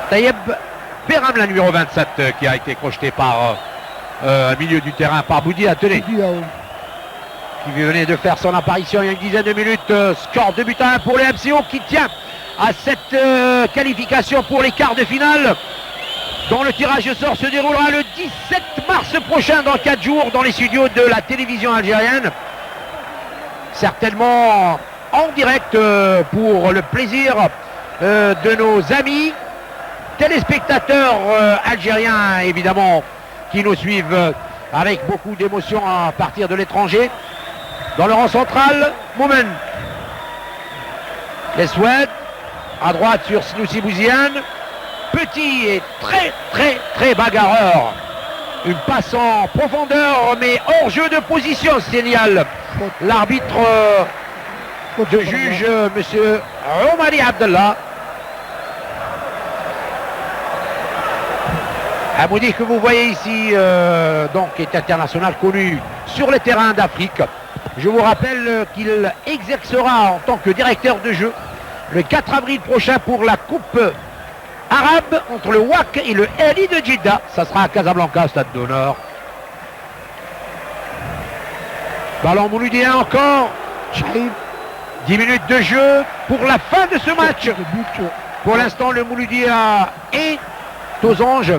Taïeb Beramla numéro 27 qui a été crocheté par un milieu du terrain par Boudi Attelé, qui venait de faire son apparition il y a une dizaine de minutes. Score de but à 1 pour le MCO qui tient à cette qualification pour les quarts de finale, dont le tirage au sort se déroulera le 17 mars prochain, dans 4 jours, dans les studios de la télévision algérienne. Certainement en direct pour le plaisir de nos amis téléspectateurs algériens, évidemment, qui nous suivent avec beaucoup d'émotion à partir de l'étranger. Dans le rang central, Moumen. Leswed, à droite sur Snoussi Bouziane. Petit et très bagarreur. Une passe en profondeur, mais hors jeu de position, signale l'arbitre de juge, monsieur Omari Abdallah. Amoudi, que vous voyez ici, donc est international connu sur les terrains d'Afrique. Je vous rappelle qu'il exercera en tant que directeur de jeu le 4 avril prochain pour la Coupe arabe entre le WAC et le Ahli de Jeddah. Ça sera à Casablanca, stade d'honneur. Ballon mouloudien encore. 10 minutes de jeu pour la fin de ce match. Pour l'instant, le Mouloudia est aux anges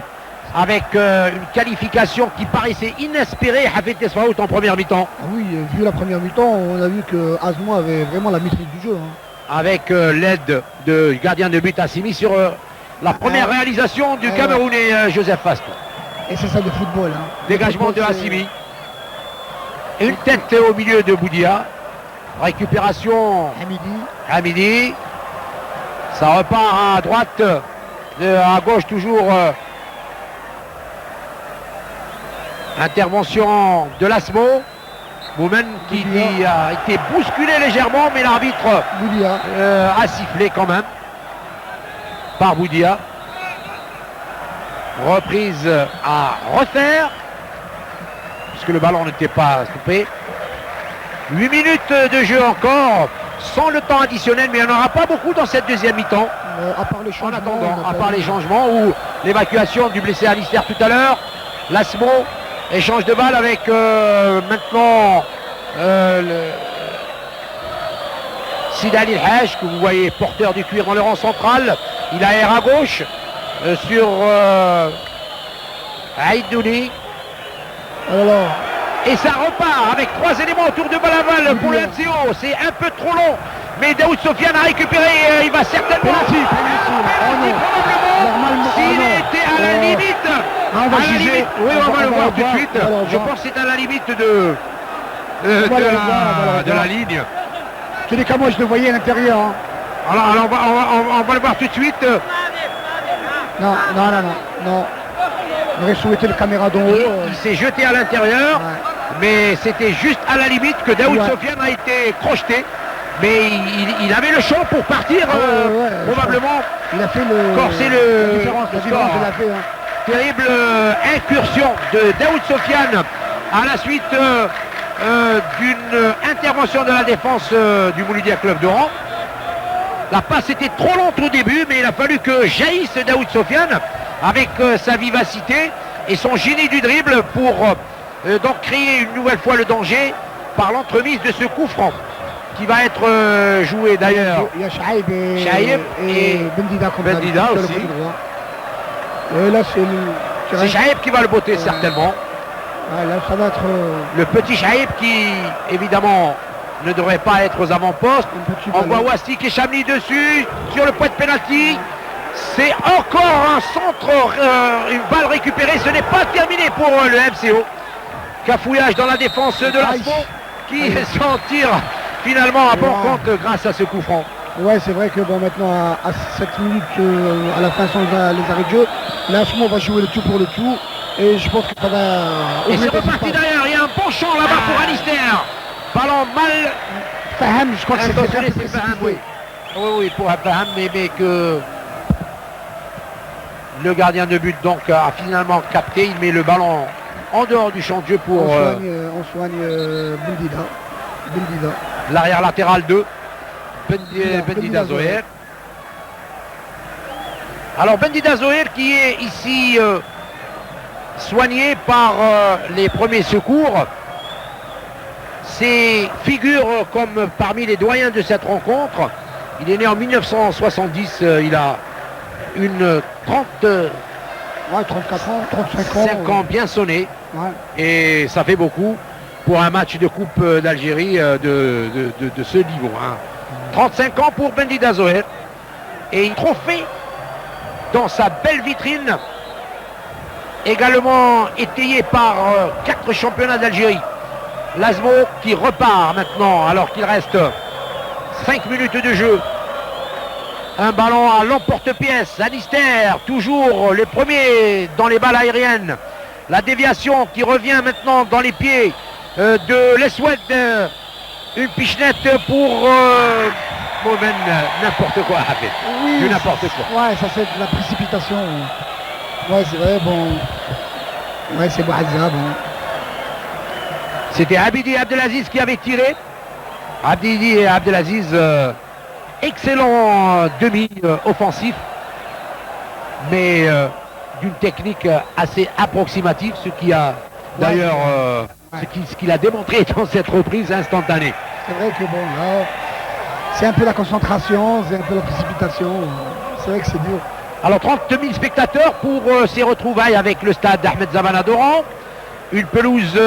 avec une qualification qui paraissait inespérée. Hafid Tesfaout en première mi-temps. Ah oui, vu la première mi-temps, on a vu que Azmour avait vraiment la maîtrise du jeu. Avec l'aide du gardien de but Assimi sur la première réalisation du Camerounais Joseph Fast. Et c'est ça le football. Dégagement de Assimi. Une tête au milieu de Boudia. Récupération Hamidi. Ça repart à droite, à gauche toujours. Intervention de Lasmo. Moumen qui a été bousculé légèrement, mais l'arbitre a sifflé quand même par Boudia. Reprise à refaire, puisque le ballon n'était pas stoppé. 8 minutes de jeu encore, sans le temps additionnel, mais il n'y en aura pas beaucoup dans cette deuxième mi-temps. En attendant, à part les changements ou l'évacuation du blessé Alistair tout à l'heure. Lasmo, échange de balle avec maintenant Sidali El-Haj, que vous voyez porteur du cuir dans le rang central. Il aère à gauche sur Aïdouni. Et ça repart avec 3 éléments autour de Balaval pour le MCO. C'est un peu trop long. Mais Daoud Sofiane a récupéré. Il va certainement. S'il était à la limite. On va juger. Oui, on va le voir tout de suite. Je pense que c'est à la limite de la ligne. C'est des cas, moi je le voyais à l'intérieur. Alors on va le voir tout de suite. Non. J'aurais souhaité le caméra d'en haut. Il s'est jeté à l'intérieur, mais c'était juste à la limite que Daoud Sofiane a été crocheté. Mais il avait le champ pour partir, probablement. Il a fait corser la différence il a fait, Terrible incursion de Daoud Sofiane à la suite d'une intervention de la défense du Mouloudia Club d'Oran. La passe était trop lente au début, mais il a fallu que jaillisse Daoud Sofiane avec sa vivacité et son génie du dribble pour donc créer une nouvelle fois le danger par l'entremise de ce coup franc qui va être joué d'ailleurs. Il y a Chaïb et Bendida aussi. Et là c'est Chaïb qui va le botter certainement. Là ça va être le petit Chaïb qui évidemment ne devrait pas être aux avant-postes. On voit Wastik et Chamli dessus sur le point de pénalty. C'est encore un centre, une balle récupérée. Ce n'est pas terminé pour le MCO. Cafouillage dans la défense de l'Asmo qui s'en tire finalement à bon compte grâce à ce coup franc. Ouais, c'est vrai que bon, maintenant à 7 minutes à la fin sans les arrêts de jeu, l'Asmo va jouer le tout pour le tout. Et je pense que ça va. Et c'est reparti derrière. Il y a un bon champ là-bas pour Alistair. Ballon mal. Faham, je crois que c'est Faham, oui. Oui, pour Faham, mais que le gardien de but donc a finalement capté. Il met le ballon en dehors du champ de jeu pour. On soigne Bendida. L'arrière latéral 2. Bendida Zoher. Alors Bendida Zoher qui est ici soigné par les premiers secours. C'est figure comme parmi les doyens de cette rencontre. Il est né en 1970, il a une 34 ans, 35 ans bien sonné. Ouais. Et ça fait beaucoup pour un match de Coupe d'Algérie de ce niveau. 35 ans pour Bendida Zoher. Et un trophée dans sa belle vitrine, également étayé par 4 championnats d'Algérie. L'Asmo qui repart maintenant alors qu'il reste 5 minutes de jeu. Un ballon à l'emporte-pièce. Anister, toujours le premier dans les balles aériennes. La déviation qui revient maintenant dans les pieds de l'Eswed. Une pichenette pour Momen, n'importe quoi. Oui, n'importe quoi. Ouais, ça c'est de la précipitation. Ouais, c'est vrai, bon. Ouais, c'est Bouhadza, bon. C'était Abidi Abdelaziz qui avait tiré. Abidi Abdelaziz, excellent demi-offensif, mais d'une technique assez approximative, ce qui a d'ailleurs ce qu'il a démontré dans cette reprise instantanée. C'est vrai que bon, là, c'est un peu la concentration, c'est un peu la précipitation. C'est vrai que c'est dur. Alors 30 000 spectateurs pour ces retrouvailles avec le stade d'Ahmed Zabana d'Oran. Une pelouse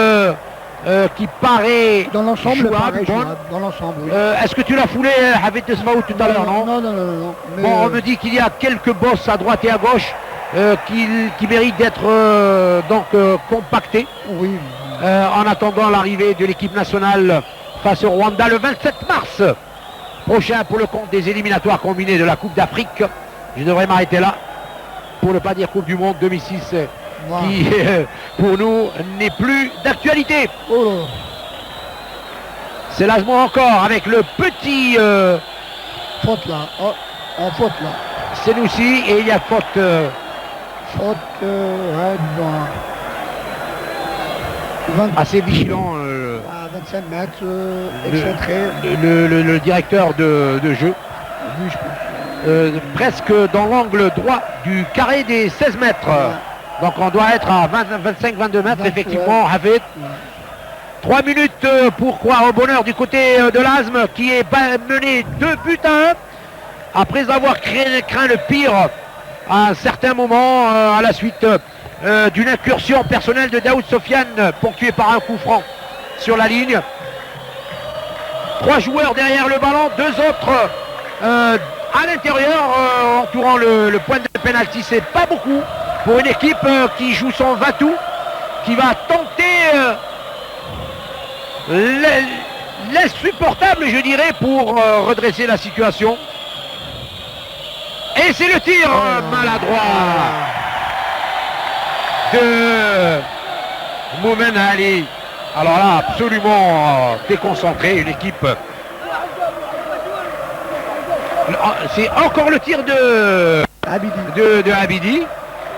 qui paraît dans l'ensemble, jouable. Dans l'ensemble, oui. Est-ce que tu l'as foulé, Havid Tesmaout, tout à l'heure, non? Non. Mais bon, on me dit qu'il y a quelques bosses à droite et à gauche qui méritent d'être compactés. Oui. En attendant l'arrivée de l'équipe nationale face au Rwanda le 27 mars prochain pour le compte des éliminatoires combinés de la Coupe d'Afrique. Je devrais m'arrêter là pour ne pas dire Coupe du Monde 2006 qui pour nous n'est plus d'actualité. Oh là là. C'est l'Asmo encore avec le petit faute là. Oh, en faute là. Senoussi et il y a faute. Faute assez vigilant. À 25 mètres, excentré. Le directeur de jeu. Oui, je pense. Presque dans l'angle droit du carré des 16 mètres. Ouais. Donc on doit être à 25-22 mètres, effectivement, Hafid. 3 minutes pour croire au bonheur du côté de l'Asme qui est mené 2 buts à 1 après avoir craint le pire à un certain moment à la suite d'une incursion personnelle de Daoud Sofiane ponctuée par un coup franc sur la ligne. 3 joueurs derrière le ballon, 2 autres à l'intérieur entourant le point de pénalty. C'est pas beaucoup pour une équipe qui joue son va-tout, qui va tenter l'insupportable, je dirais, pour redresser la situation. Et c'est le tir maladroit de Moumen Ali. Alors là, absolument déconcentré, une équipe. C'est encore le tir de Abidi.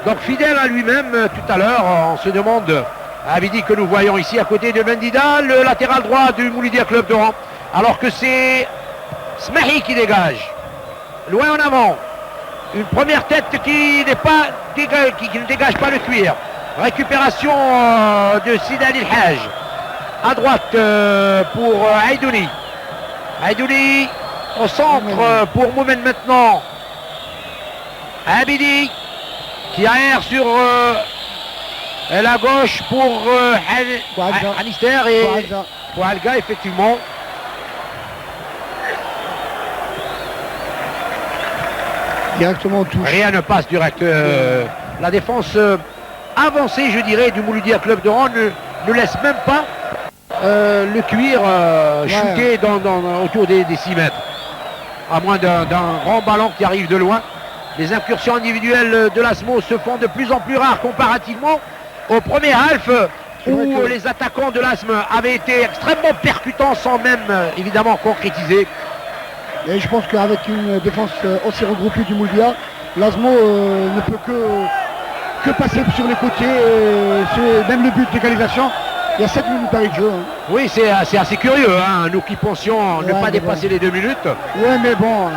Donc fidèle à lui-même tout à l'heure, on se demande, Abidi que nous voyons ici à côté de Mendida, le latéral droit du Mouloudia Club d'Oran. Alors que c'est Smahi qui dégage. Loin en avant. Une première tête qui ne dégage pas le cuir. Récupération de Sidani El Haj. À droite pour Aïdouni. Aïdouni au centre pour Moumen maintenant. Abidi qui aère sur la gauche pour Anister et Oualga, effectivement. Directement au touche. Rien ne passe direct. La défense avancée, je dirais, du Mouloudia Club d'Oran ne laisse même pas le cuir chuter autour des 6 mètres. À moins d'un grand ballon qui arrive de loin. Les incursions individuelles de l'Asmo se font de plus en plus rares comparativement au premier half où les attaquants de l'Asmo avaient été extrêmement percutants sans même évidemment concrétiser. Et je pense qu'avec une défense aussi regroupée du Mouloudia, l'Asmo ne peut que passer sur les côtés, même le but d'égalisation. Il y a 7 minutes avec jeu. Hein. Oui, c'est assez curieux, hein, nous qui pensions ne pas dépasser les 2 minutes. Ouais, mais bon,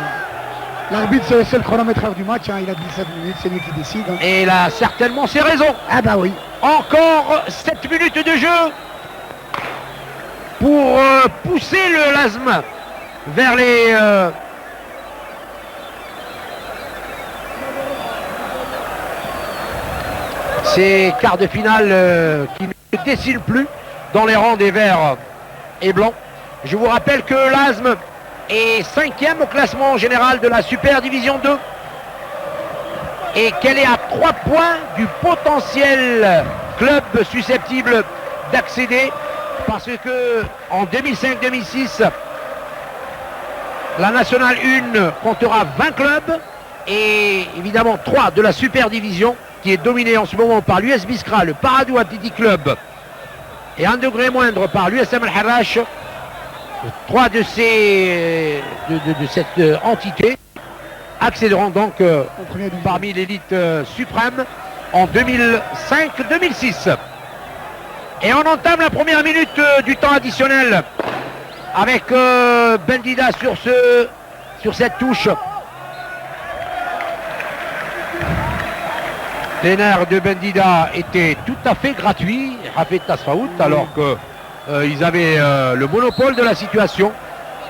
l'arbitre c'est le chronométreur du match, hein, il a 17 minutes, c'est lui qui décide. Hein. Et il a certainement ses raisons. Ah bah oui. Encore 7 minutes de jeu pour pousser le LASM vers les... ces quarts de finale qui ne dessinent plus dans les rangs des verts et blancs. Je vous rappelle que l'ASM est 5e au classement général de la Super Division 2 et qu'elle est à 3 points du potentiel club susceptible d'accéder parce que en 2005-2006, la Nationale 1 comptera 20 clubs et évidemment 3 de la Super Division qui est dominée en ce moment par l'US Biskra, le Paradou Athletic Club et un degré moindre par l'USM Al-Harrach. 3 de cette entité accéderont donc parmi l'élite suprême en 2005-2006. Et on entame la première minute du temps additionnel avec Bendida sur cette touche. Les nerfs de Bendida étaient tout à fait gratuits, Hafid Tasfaout, alors qu'ils avaient le monopole de la situation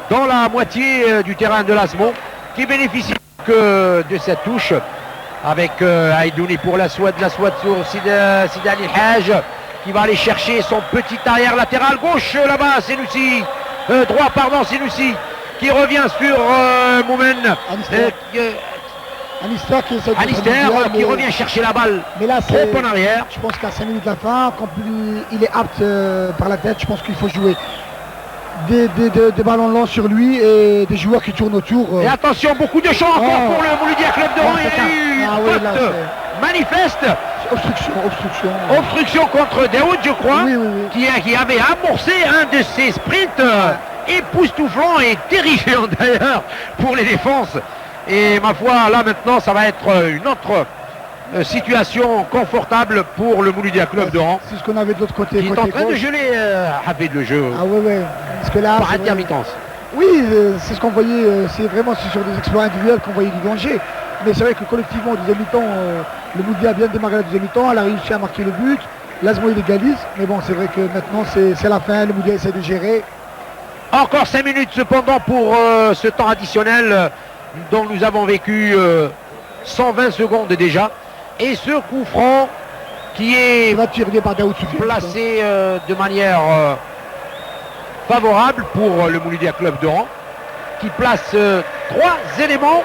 dans la moitié du terrain de l'Asmo, qui bénéficie que de cette touche avec Aïdouni pour la Souad sur Sidani Haj, qui va aller chercher son petit arrière latéral gauche là-bas, Senoussi, droit pardon, Senoussi, qui revient sur Moumen. Alistair qui essaie de Alistair qui revient chercher la balle. Mais là, trop en arrière. Je pense qu'à 5 minutes de la fin, quand il est apte par la tête, je pense qu'il faut jouer des ballons longs sur lui et des joueurs qui tournent autour. Et attention, beaucoup de champs encore pour le Mouloudia Club de Rouen. Il y a eu une faute manifeste. Obstruction contre Daoud, je crois, qui avait amorcé un de ses sprints époustouflants et terrifiants d'ailleurs pour les défenses. Et ma foi, là maintenant, ça va être une autre situation confortable pour le Mouloudia Club de Rouen. C'est ce qu'on avait de l'autre côté. Qui est en train de geler Hafid le jeu. Ah ouais. Parce que là, par intermittence. Oui, c'est ce qu'on voyait. C'est vraiment sur des exploits individuels qu'on voyait du danger. Mais c'est vrai que collectivement, au deuxième mi-temps, le Mouloudia a bien démarré la deuxième mi-temps. Elle a réussi à marquer le but. L'Asmo il égalise. Mais bon, c'est vrai que maintenant, c'est la fin. Le Mouloudia essaie de gérer. Encore 5 minutes cependant pour ce temps additionnel dont nous avons vécu 120 secondes déjà. Et ce coup franc qui est placé de manière favorable pour le Mouloudia Club de Rouen, qui place 3 éléments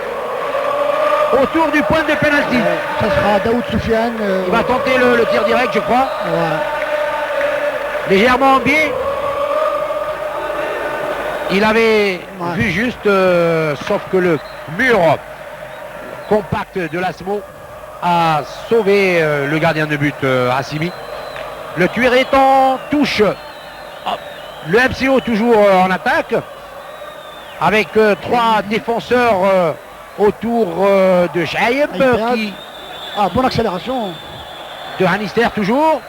autour du point de pénalty. Ça sera Daoud Soufiane. Il va tenter le tir direct, je crois. Ouais. Légèrement en biais. Il avait vu juste, sauf que le mur compact de l'Asmo a sauvé le gardien de but Assimi. Le tueur est en touche. Le MCO toujours en attaque avec 3 défenseurs autour de Chaïb qui... bonne accélération de Hanister toujours.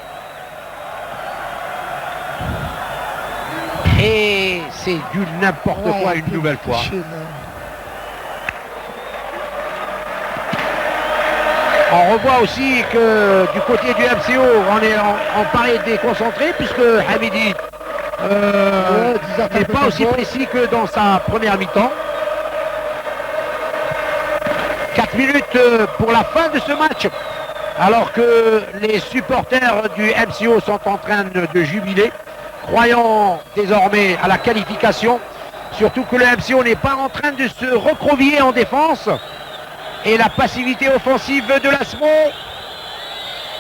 Et c'est du n'importe quoi une nouvelle fois. On revoit aussi que du côté du MCO, on paraît déconcentré puisque Hamidi n'est pas aussi précis que dans sa première mi-temps. 4 minutes pour la fin de ce match, alors que les supporters du MCO sont en train de jubiler, croyant désormais à la qualification, surtout que le MCO n'est pas en train de se recroqueviller en défense. Et la passivité offensive de l'Asmo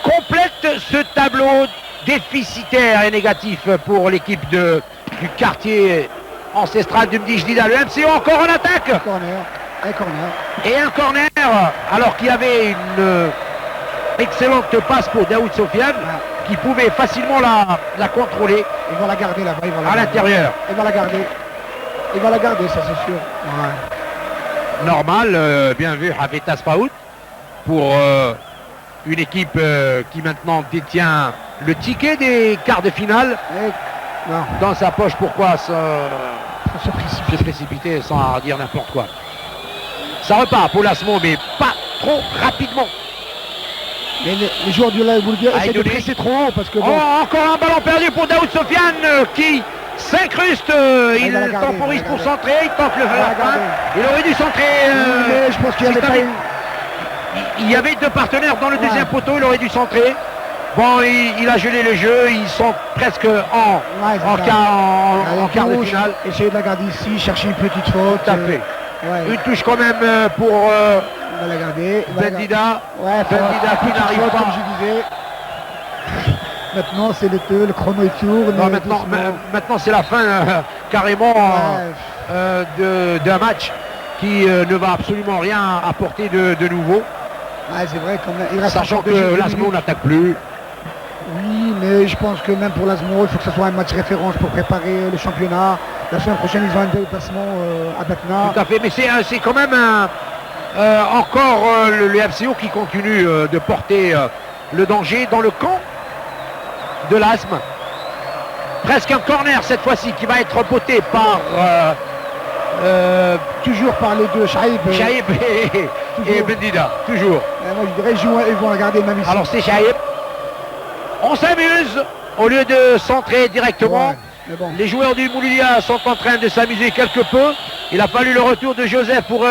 complète ce tableau déficitaire et négatif pour l'équipe du quartier ancestral du Mdijlida. Le MCO encore en attaque. Et un corner, alors qu'il y avait une excellente passe pour Daoud Sofiane, qui pouvait facilement la contrôler. Il va la garder là-bas. À l'intérieur. Il va la garder, ça c'est sûr. Ouais. Normal, bien vu Hafid Tasfaout pour une équipe qui maintenant détient le ticket des quarts de finale dans sa poche. Pourquoi se précipiter sans dire n'importe quoi. Ça repart pour l'Asmo, mais pas trop rapidement. Mais les joueurs du Mouloudia essaient de presser trop haut parce que... encore un ballon perdu pour Daoud Sofiane qui s'incruste, il temporise pour centrer, il tente la fin. Il aurait dû centrer. Mais je pense qu'il y avait il y avait 2 partenaires dans le deuxième poteau, il aurait dû centrer. Bon, il a gelé le jeu, ils sont presque en quart de finale. Essayer de la garder ici, chercher une petite faute. Tout à fait. Une touche quand même pour on va la garder. Bendida. Bendida qui n'arrive pas. Comme je disais. Maintenant, c'est le chrono est tourne. Non, maintenant c'est la fin carrément d'un match qui ne va absolument rien apporter de nouveau. C'est vrai, il reste sachant que l'Asmo n'attaque plus. Oui, mais je pense que même pour l'Asmo, il faut que ce soit un match référence pour préparer le championnat. La semaine prochaine, ils ont un déplacement à Batna. Tout à fait, mais c'est quand même encore le FCO qui continue de porter le danger dans le camp de l'Asm. Presque un corner cette fois-ci qui va être boté par toujours par les deux, Chaïb et Bendida, toujours. Moi je dirais ils vont la garder même ici. Alors c'est Chaïb. On s'amuse au lieu de centrer directement. Ouais, bon. Les joueurs du Mouloudia sont en train de s'amuser quelque peu. Il a fallu le retour de Joseph pour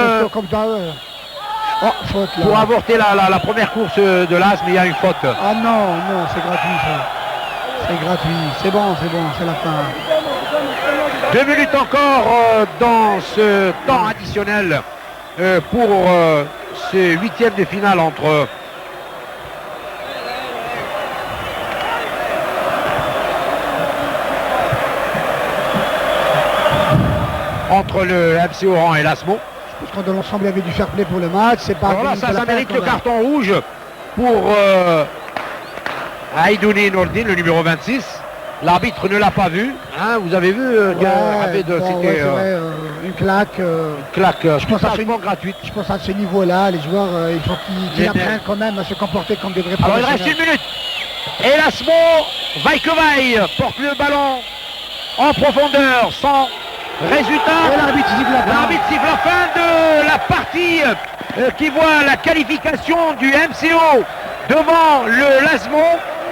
avorter la première course de l'As, mais il y a une faute. Ah non, c'est gratuit ça. C'est gratuit, c'est bon, c'est la fin. 2 minutes encore dans ce temps additionnel pour ce 8e de finale entre le FC Oran et l'Asmo. Je pense que dans l'ensemble il y avait du fair play pour le match. C'est pas. Alors là, ça mérite le carton rouge pour Aïdouni Nordine, le numéro 26. L'arbitre ne l'a pas vu. Hein, vous avez vu c'était une claque. Je pense absolument gratuite. Je pense à ce niveau-là, les joueurs, il faut qu'ils apprennent quand même à se comporter comme des vrais professionnels. Alors il reste 1 minute. Et l'Asmo, Vaille porte le ballon en profondeur sans résultat. Et l'arbitre siffle la fin de la partie qui voit la qualification du MCO devant le Lasmo.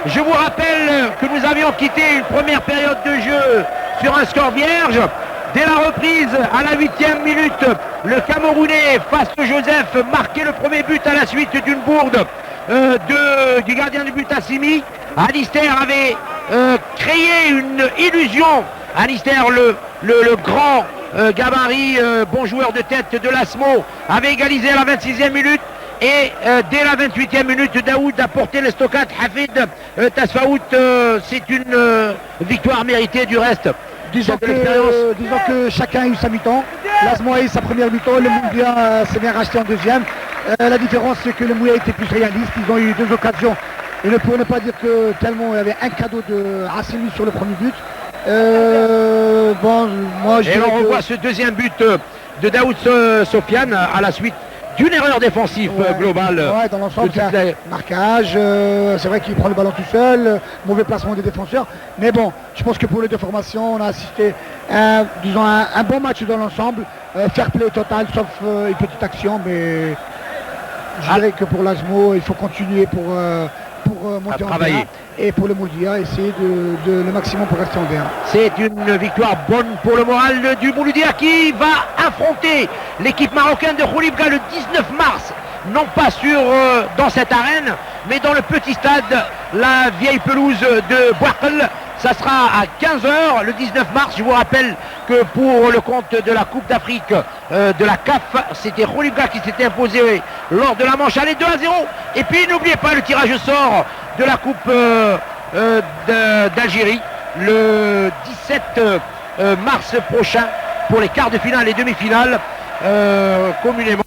Je vous rappelle que nous avions quitté une première période de jeu sur un score vierge. Dès la reprise, à la 8e minute, le Camerounais face au Joseph marquait le premier but à la suite d'une bourde du gardien du but Assimi. Alister avait créé une illusion. Alister, le grand gabarit, bon joueur de tête de l'Asmo, avait égalisé à la 26e minute. Et dès la 28e minute, Daoud a porté le stockade Hafid Tasfaout. C'est une victoire méritée du reste. Disons que chacun a eu sa mi-temps. L'Asmo a eu sa première mi-temps, le Mouloudia s'est bien racheté en deuxième. La différence, c'est que le Mouloudia était plus réaliste. Ils ont eu 2 occasions. Et pour ne pas dire que tellement il y avait un cadeau de Hassimi sur le premier but. Et on revoit ce deuxième but de Daoud Sofiane à la suite d'une erreur défensive globale. Ouais, dans l'ensemble, marquage, c'est vrai qu'il prend le ballon tout seul, mauvais placement des défenseurs. Mais bon, je pense que pour les deux formations, on a assisté à un bon match dans l'ensemble. Fair play total, sauf une petite action, mais je dirais que pour l'Asmo, il faut continuer pour monter en travailler. Et pour le Mouloudia, essayer de le maximum pour rester en D1. C'est une victoire bonne pour le moral du Mouloudia qui va affronter l'équipe marocaine de Khoulibga le 19 mars. Non pas dans cette arène, mais dans le petit stade, la vieille pelouse de Bouakel. Ça sera à 15h le 19 mars. Je vous rappelle que pour le compte de la Coupe d'Afrique de la CAF, c'était Khoulibga qui s'était imposé lors de la manche aller 2-0. Et puis n'oubliez pas le tirage au sort de la Coupe d'Algérie le 17 mars prochain pour les quarts de finale et demi-finales communément